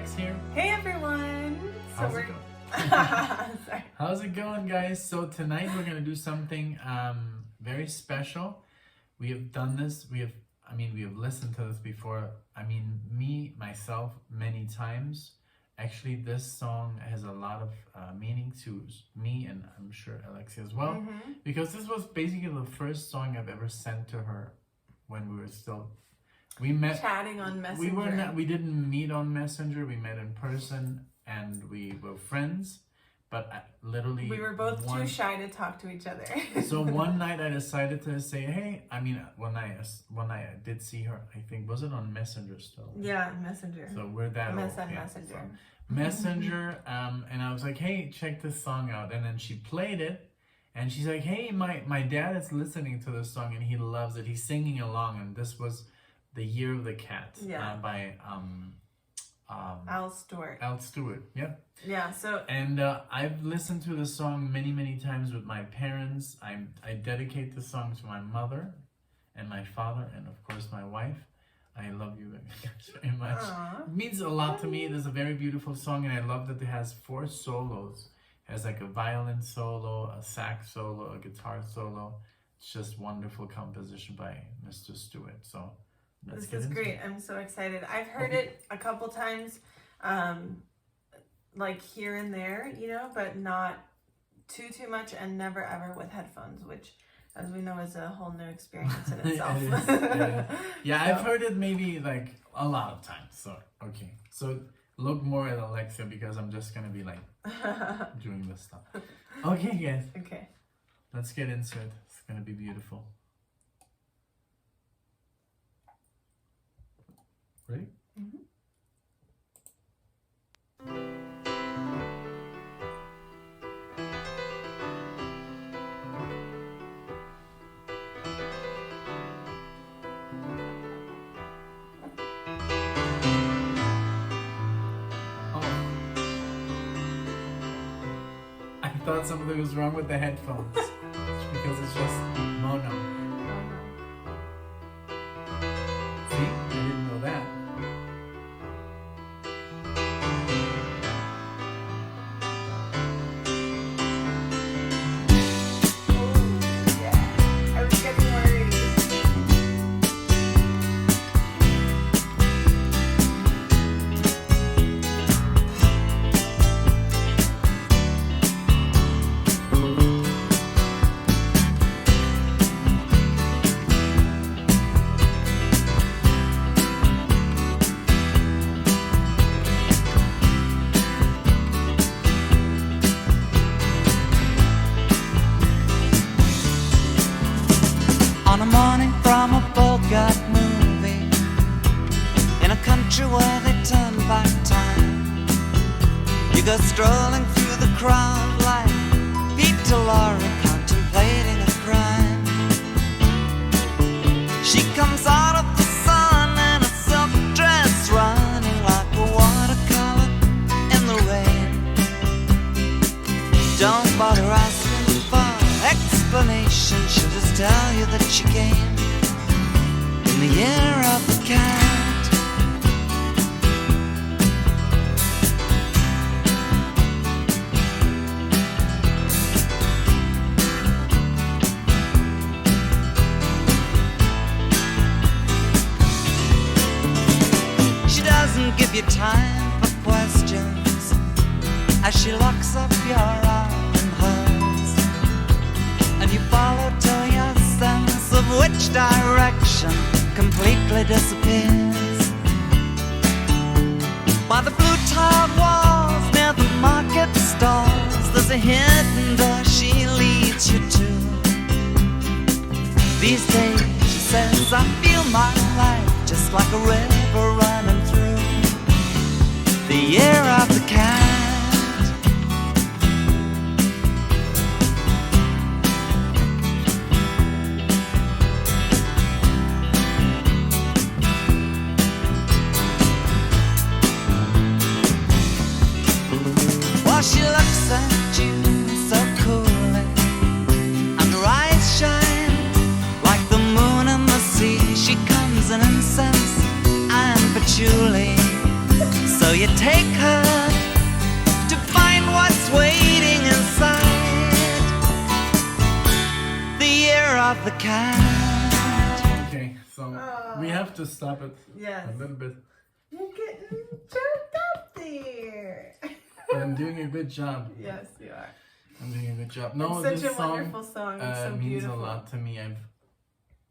Alex here. Hey everyone! How's it going? Sorry. How's it going, guys? So tonight we're gonna do something very special. We have done this. We have listened to this before. Myself, many times. Actually, this song has a lot of meaning to me, and I'm sure Alexia as well, because this was basically the first song I've ever sent to her when we were still. We met Chatting on Messenger. We didn't meet on Messenger. We met in person, and we were friends. But literally, we were both too shy to talk to each other. So one night I decided to say, "Hey," one night I did see her. I think was it on Messenger still? Yeah, Messenger. So we're that old. Yeah, Messenger. so Messenger. And I was like, "Hey, check this song out." And then she played it, and she's like, "Hey, my dad is listening to this song and he loves it. He's singing along." And this was "The Year of the Cat" by Stewart. Yeah. Yeah. So. And I've listened to the song many times with my parents. I dedicate the song to my mother, and my father, and of course my wife. I love you very much. Aww. It means a lot to me. It is a very beautiful song, and I love that it has 4 solos. It has like a violin solo, a sax solo, a guitar solo. It's just wonderful composition by Mr. Stewart. So. This is great. I'm so excited. I've heard it a couple times, like here and there, but not too much, and never ever with headphones, which, as we know, is a whole new experience in itself. Yeah, so. I've heard it maybe like a lot of times. So, okay. So look more at Alexia, because I'm just going to be like doing this stuff. Okay, guys. Okay. Let's get into it. It's going to be beautiful. Ready? I thought something was wrong with the headphones. It's because it's just mono. See? I didn't know that. On a morning from a Bogart movie, in a country where they turn back time, you go strolling through the crowd like Peter Lorre contemplating a crime. She comes out of the sun in a silk dress, running like a watercolor in the rain. Don't bother asking for explanation, she'll just tell you that she came in the year of the cat. She doesn't give you time for questions as she locks up your arm in hers, and you follow till your sense of which direction completely disappears. By the blue tiled walls near the market stalls, there's a hidden door she leads you to. These days, she says, I feel my life just like a river running through the year of the cat. She looks at you so coolly, and her eyes shine like the moon and the sea. She comes in incense and patchouli, so So you take her to find what's waiting inside the year of the cat. Okay, so we have to stop it Yes. a little bit. You're getting choked up there. But I'm doing a good job. Yes, you are. I'm doing a good job. No, It's such this a song wonderful song. It's so means beautiful. a lot to me. I've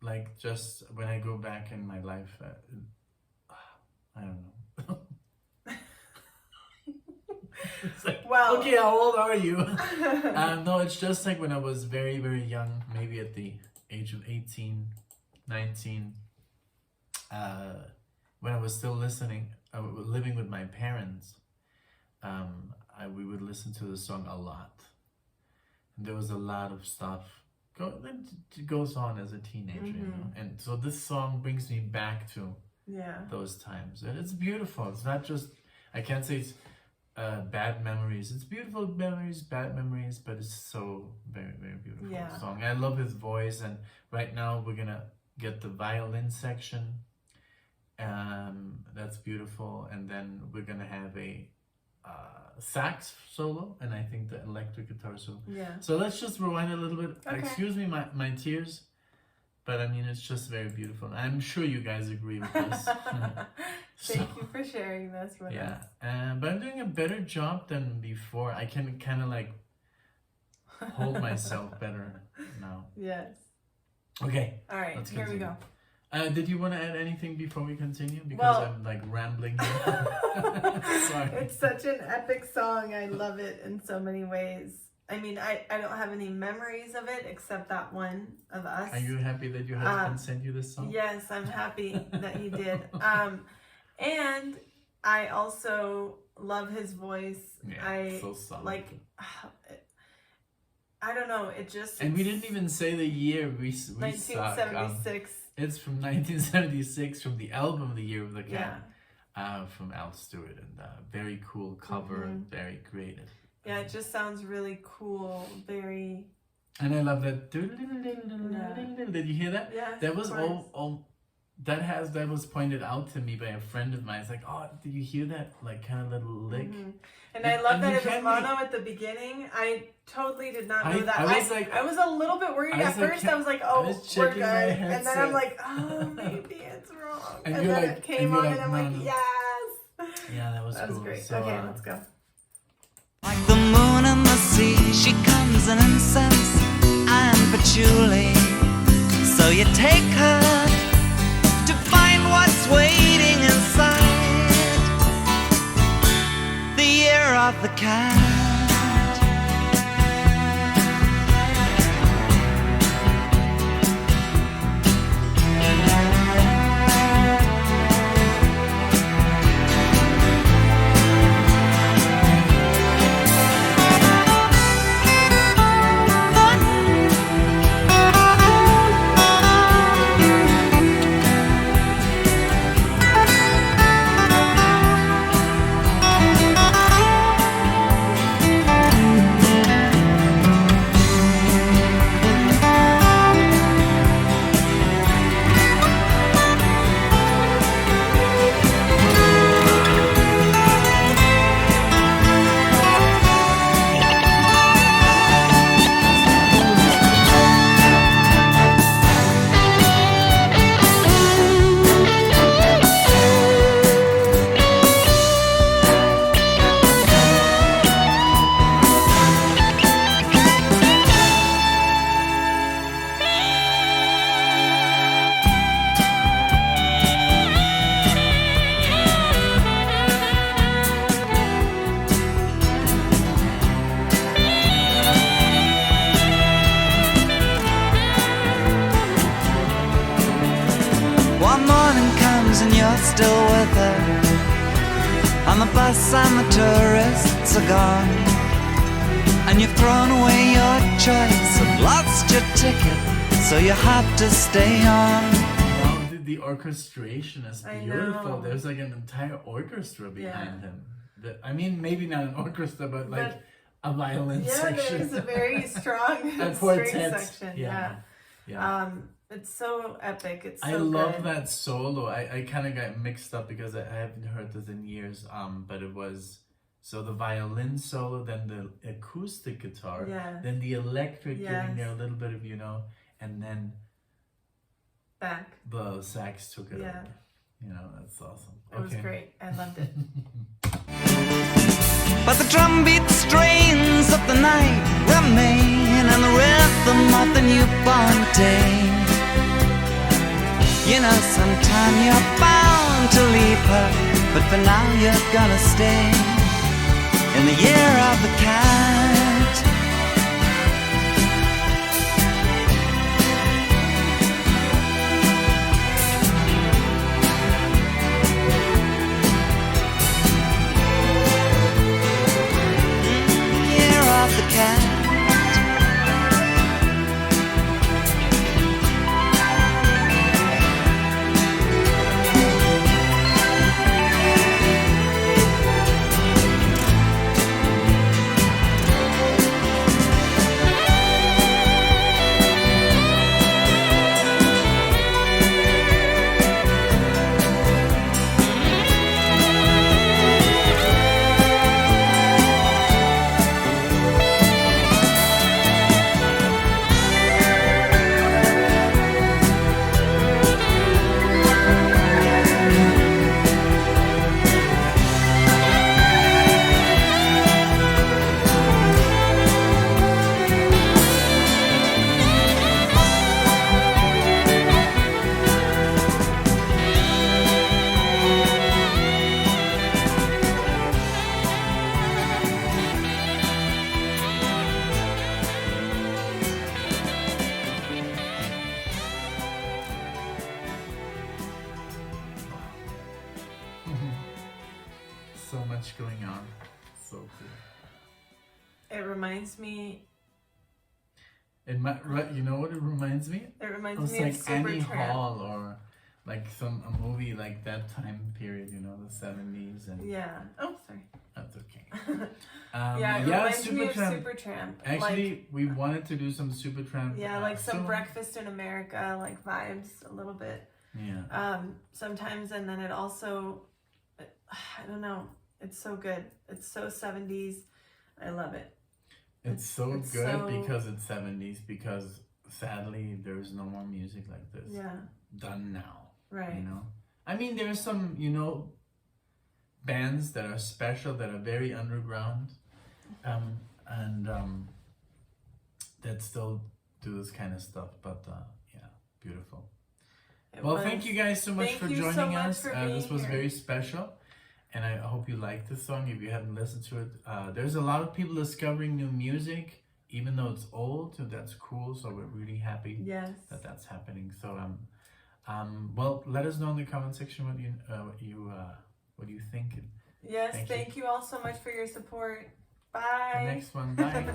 like just when I go back in my life, I don't know. It's like, Well- okay, how old are you? No, it's just like when I was very, very young, maybe at the age of 18, 19, when I was still living with my parents, we would listen to the song a lot. And there was a lot of stuff that goes on as a teenager, you know? And so this song brings me back to Yeah. those times. And it's beautiful. It's not just, I can't say it's bad memories. It's beautiful memories, bad memories, but it's so very, very beautiful song. I love his voice, and right now we're gonna get the violin section. That's beautiful, and then we're gonna have a sax solo, and I think the electric guitar solo. Yeah. So let's just rewind a little bit. Okay. Excuse me, my tears, but I mean it's just very beautiful. I'm sure you guys agree with this. Thank you for sharing this with us. But I'm doing a better job than before. I can kind of like hold myself better now. Yes. Okay. All right, Let's here we continue. go. Did you want to add anything before we continue? Because Well- I'm like rambling here. Sorry. It's such an epic song. I love it in so many ways. I mean, I don't have any memories of it except that one of us. Are you happy that your husband sent you this song? Yes, I'm happy that he did. And I also love his voice. Yeah, so solid. like, I don't know. It just And we didn't even say the year. We suck. 1976. It's from 1976, from the album "The Year of the Yeah. Cat," from Stewart, and very cool cover, very creative. Yeah, it just sounds really cool. Very. And I love that. Did you hear that? Yes, That was of course. all. That was pointed out to me by a friend of mine. It's like, oh, did you hear that? Like kind of little lick. And I love And that you it was can't mono at the beginning. I totally did not know that. I was like- I was a little bit worried I was at like, first. I was like, oh, was we're checking good. my And then I'm headset. like, oh, maybe it's wrong. And And you're then like- it came and you're on, like, and I'm no, like, no. yes. Yeah, that was That was cool. great. So, Okay, let's go. Like the moon and the sea, she comes in incense and patchouli. So you take her to find what's waiting inside the year of the cat. One morning comes and you're still with her. On the bus and the tourists are gone, and you've thrown away your choice and lost your ticket, so you have to stay on. wow, the orchestration is I beautiful. know. There's like an entire orchestra behind him. I mean, maybe not an orchestra, but like a violin Yeah, section. there's a very strong A string quartet. section. Yeah. Yeah. Yeah. It's so epic. It's so I love good. that solo. I kind of got mixed up because I haven't heard this in years. But it was so the violin solo, then the acoustic guitar, Yeah. then the electric Yes. giving there a little bit of, and then Back. the sax took it Yeah. over. That's awesome. It was great. I loved it. But the drumbeat strains of the night remain, and the rhythm of the newborn day. Sometime you're bound to leave her, but for now you're gonna stay in the year of the cat. Year of the cat. So much going on. So cool. It reminds me. You know what it reminds me? It reminds It's me of like Annie Supertramp. Hall or like a movie like that time period, the 70s and Yeah. Oh, sorry. that's okay. Yeah, it reminds me of Supertramp. Supertramp. Actually, we wanted to do some Supertramp. like some so- Breakfast in America, like vibes a little bit. Yeah. Sometimes, and then it also, I don't know, it's so good. It's so 70s. I love it. It's so it's good so- because it's 70s, because sadly there's no more music like this Yeah, done now. right. I mean, there's some, bands that are special, that are very underground, and that still do this kind of stuff. But yeah, beautiful. Thank you guys so much Thank for you so joining much us. for This being was here. very special, and I hope you like this song. If you haven't listened to it, there's a lot of people discovering new music, even though it's old. So that's cool. So we're really happy Yes. that that's happening. So well, let us know in the comment section what you think. Yes, Thank you. thank you all so much for your support. The Bye. next one, bye.